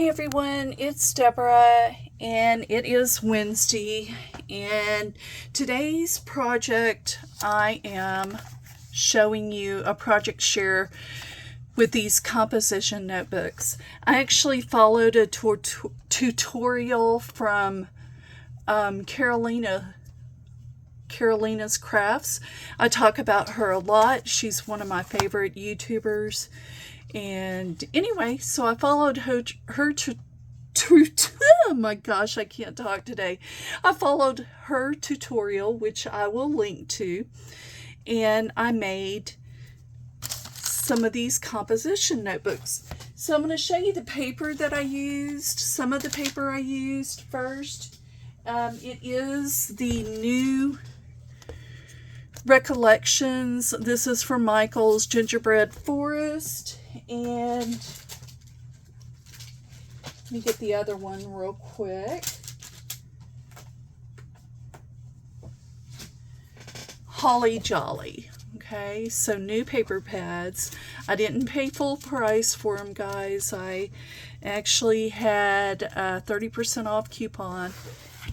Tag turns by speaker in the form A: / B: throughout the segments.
A: Hey everyone, it's Deborah, and it is Wednesday. And today's project, I am showing you a project share with these composition notebooks. I actually followed a tutorial from Carolina's Crafts. I talk about her a lot. She's one of my favorite YouTubers. And anyway, so I followed her oh my gosh, I can't talk today. I followed her tutorial, which I will link to, and I made some of these composition notebooks. So I'm going to show you the paper that I used, some of the paper I used first. It is the new Recollections. This is from Michael's Gingerbread Forest. And let me get the other one real quick. Holly Jolly. Okay, so new paper pads. I didn't pay full price for them, guys. I actually had a 30% off coupon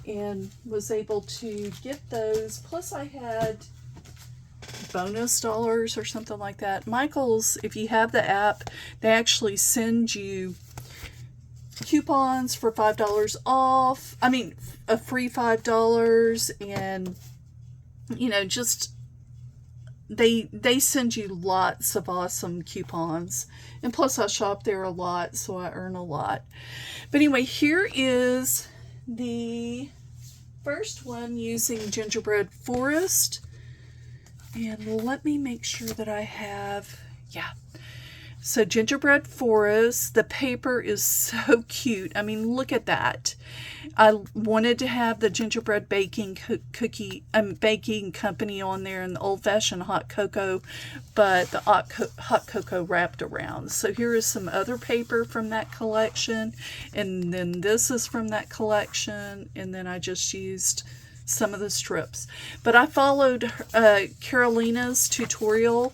A: and was able to get those. Plus I had bonus dollars or something like that. Michael's, if you have the app, they actually send you coupons for $5 off. I mean, a free $5, and just they send you lots of awesome coupons. And plus I shop there a lot, so I earn a lot. But anyway, here is the first one using Gingerbread Forest. And let me make sure that I have, So Gingerbread Forest, the paper is so cute. I mean, look at that. I wanted to have the gingerbread baking baking company on there and the old-fashioned hot cocoa, but the hot cocoa wrapped around. So here is some other paper from that collection, and then this is from that collection, and then I just used some of the strips. But I followed Carolina's tutorial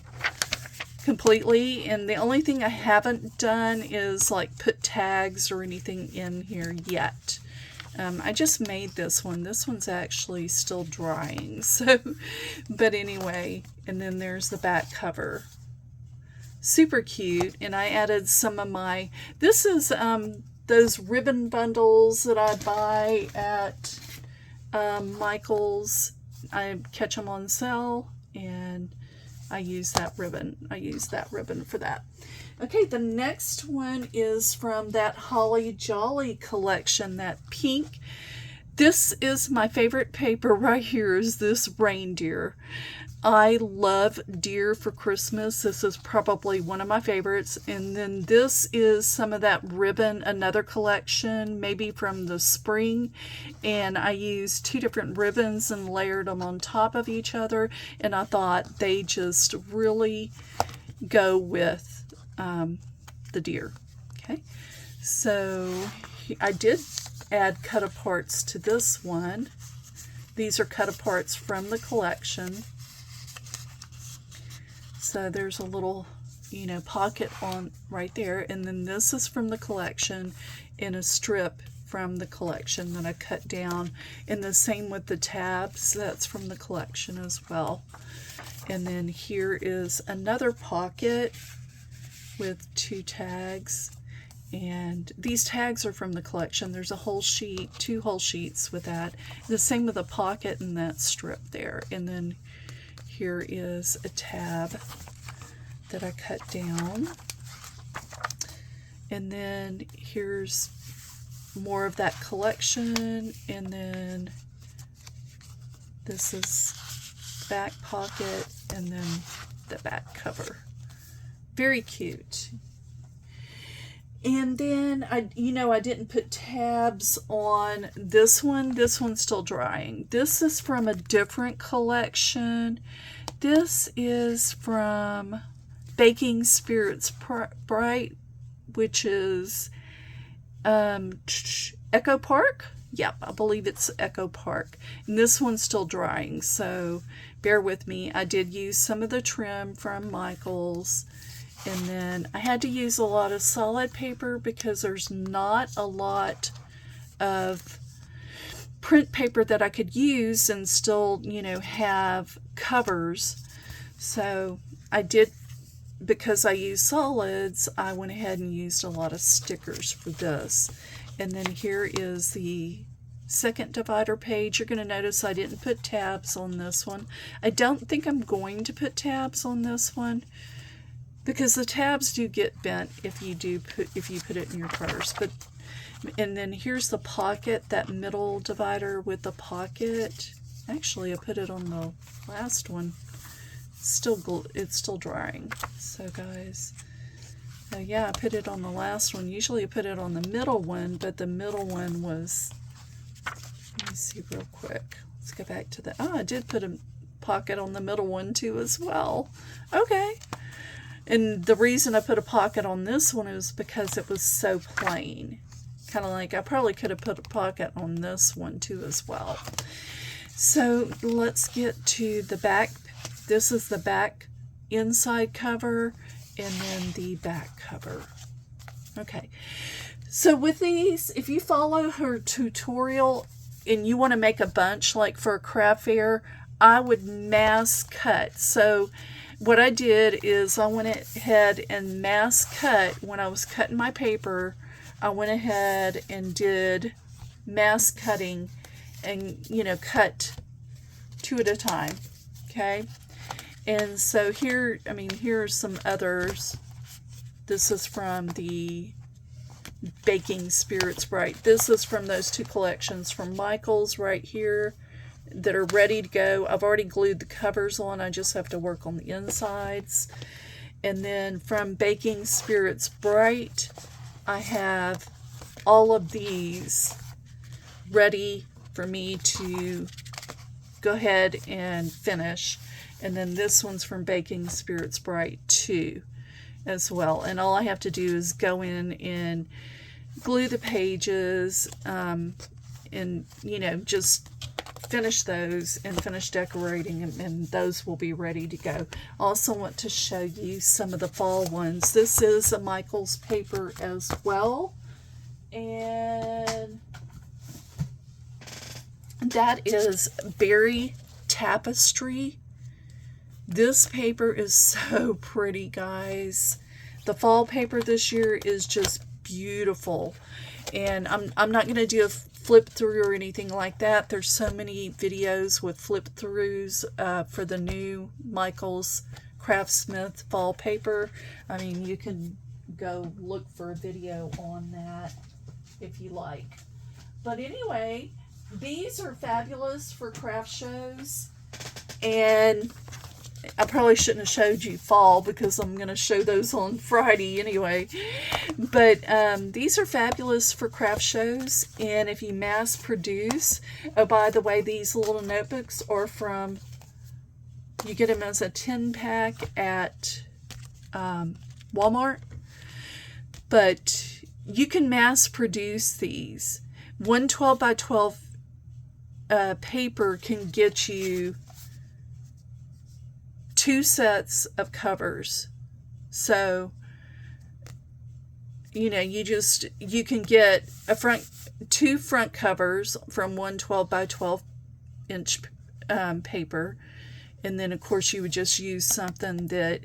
A: completely, and the only thing I haven't done is like put tags or anything in here yet. I just made this one. This one's actually still drying, so but anyway, and then there's the back cover. Super cute. And I added some of my, this is those ribbon bundles that I buy at Michael's. I catch them on sale, and I use that ribbon. I use that ribbon for that. Okay, the next one is from that Holly Jolly collection, that pink. This is my favorite paper right here, is this reindeer. I love deer for Christmas. This is probably one of my favorites. And then this is some of that ribbon, another collection, maybe from the spring. And I used two different ribbons and layered them on top of each other. And I thought they just really go with the deer. Okay, so I did add cut aparts to this one. These are cut aparts from the collection. So there's a little, pocket on right there. And then this is from the collection in a strip from the collection that I cut down. And the same with the tabs. That's from the collection as well. And then here is another pocket with two tags. And these tags are from the collection. There's a whole sheet, two whole sheets with that. The same with a pocket and that strip there. And then here is a tab that I cut down. And then here's more of that collection. And then this is back pocket, and then the back cover. Very cute. And then I didn't put tabs on this one. This one's still drying. This is from a different collection. This is from Baking Spirits Bright, which is Echo Park. Yep, I believe it's Echo Park. And this one's still drying, so bear with me. I did use some of the trim from Michael's, And then I had to use a lot of solid paper because there's not a lot of print paper that I could use and still, you know, have covers. So I did, because I use solids, I went ahead and used a lot of stickers for this. And then here is the second divider page. You're going to notice I didn't put tabs on this one. I don't think I'm going to put tabs on this one, because the tabs do get bent if you put it in your purse. But and then here's the pocket, that middle divider with the pocket. Actually, I put it on the last one. It's still drying. So guys, yeah, I put it on the last one. Usually I put it on the middle one, but the middle one was, let me see real quick. Let's go back to the, I did put a pocket on the middle one too as well. Okay. And the reason I put a pocket on this one is because it was so plain. Kind of like I probably could have put a pocket on this one too as well. So let's get to the back. This is the back inside cover and then the back cover. Okay. So with these, if you follow her tutorial and you want to make a bunch like for a craft fair, I would mass cut. So what I did is I went ahead and mass cut. When I was cutting my paper, I went ahead and did mass cutting and, you know, cut 2 at a time. Okay. And so here, I mean, here are some others. This is from the Baking Spirits Bright. This is from those 2 collections from Michaels right here that are ready to go. I've already glued the covers on. I just have to work on the insides. And then from Baking Spirits Bright, I have all of these ready for me to go ahead and finish. And then this one's from Baking Spirits Bright too as well. And all I have to do is go in and glue the pages and, you know, just finish those and finish decorating, and those will be ready to go. I also want to show you some of the fall ones. This is a Michaels paper as well, and that is Berry Tapestry. This paper is so pretty, guys. The fall paper this year is just beautiful, and I'm not going to do a flip through or anything like that. There's so many videos with flip throughs for the new Michaels Craftsmith fall paper. I mean, you can go look for a video on that if you like. But anyway, these are fabulous for craft shows, and I probably shouldn't have showed you fall because I'm going to show those on Friday anyway. But these are fabulous for craft shows. And if you mass produce, oh, by the way, these little notebooks are from, you get them as a 10-pack at Walmart. But you can mass produce these. 112 by 12 paper can get you 2 sets of covers. So, you know, you can get two front covers from 112 by 12 inch paper. And then of course you would just use something that,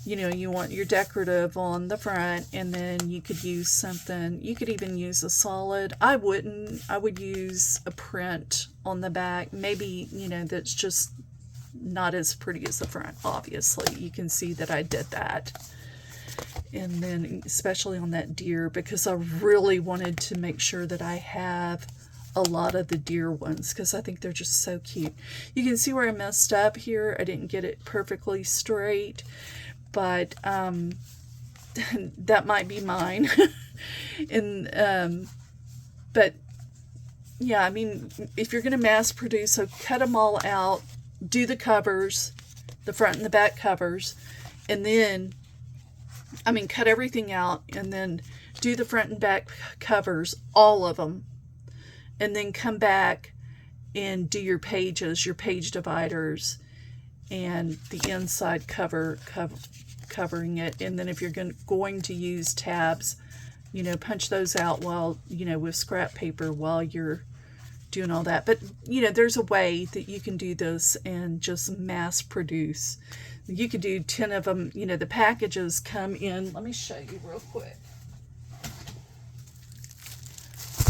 A: you know, you want your decorative on the front, and then you could use something, you could even use a solid. I would use a print on the back, maybe, you know, that's just not as pretty as the front. Obviously you can see that I did that, and then especially on that deer, because I really wanted to make sure that I have a lot of the deer ones because I think they're just so cute. You can see where I messed up here. I didn't get it perfectly straight, but that might be mine. And but yeah, I mean, if you're going to mass produce, so cut them all out, do the covers, the front and the back covers, and then, I mean, cut everything out and then do the front and back covers, all of them, and then come back and do your pages, your page dividers, and the inside cover covering it. And then if you're going to use tabs, you know, punch those out while, you know, with scrap paper while you're doing all that. But, you know, there's a way that you can do this and just mass produce. You could do 10 of them. You know, the packages come in. Let me show you real quick.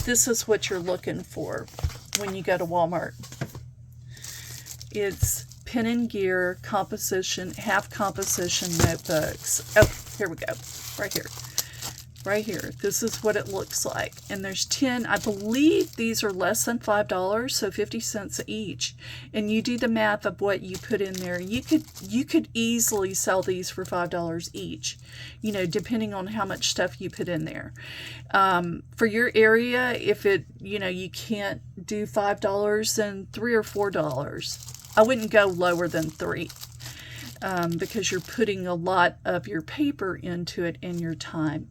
A: This is what you're looking for when you go to Walmart. It's Pen and Gear composition, half composition notebooks. Oh, here we go. Right here. Right here. This is what it looks like. And there's 10. I believe these are less than $5, so 50 cents each. And you do the math of what you put in there. You could easily sell these for $5 each, you know, depending on how much stuff you put in there. For your area, if it, you know, you can't do $5, then $3 or $4. I wouldn't go lower than $3. Because you're putting a lot of your paper into it and your time.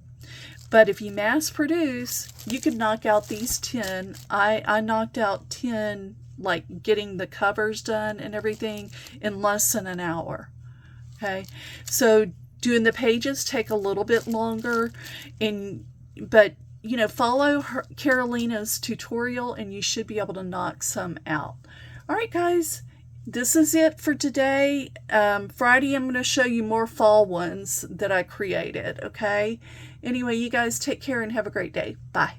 A: But if you mass produce, you could knock out these 10. I knocked out 10, like getting the covers done and everything, in less than an hour. Okay, so doing the pages take a little bit longer, but you know, follow Carolina's tutorial and you should be able to knock some out. All right, guys. This is it for today. Friday, I'm going to show you more fall ones that I created, okay? Anyway, you guys take care and have a great day. Bye.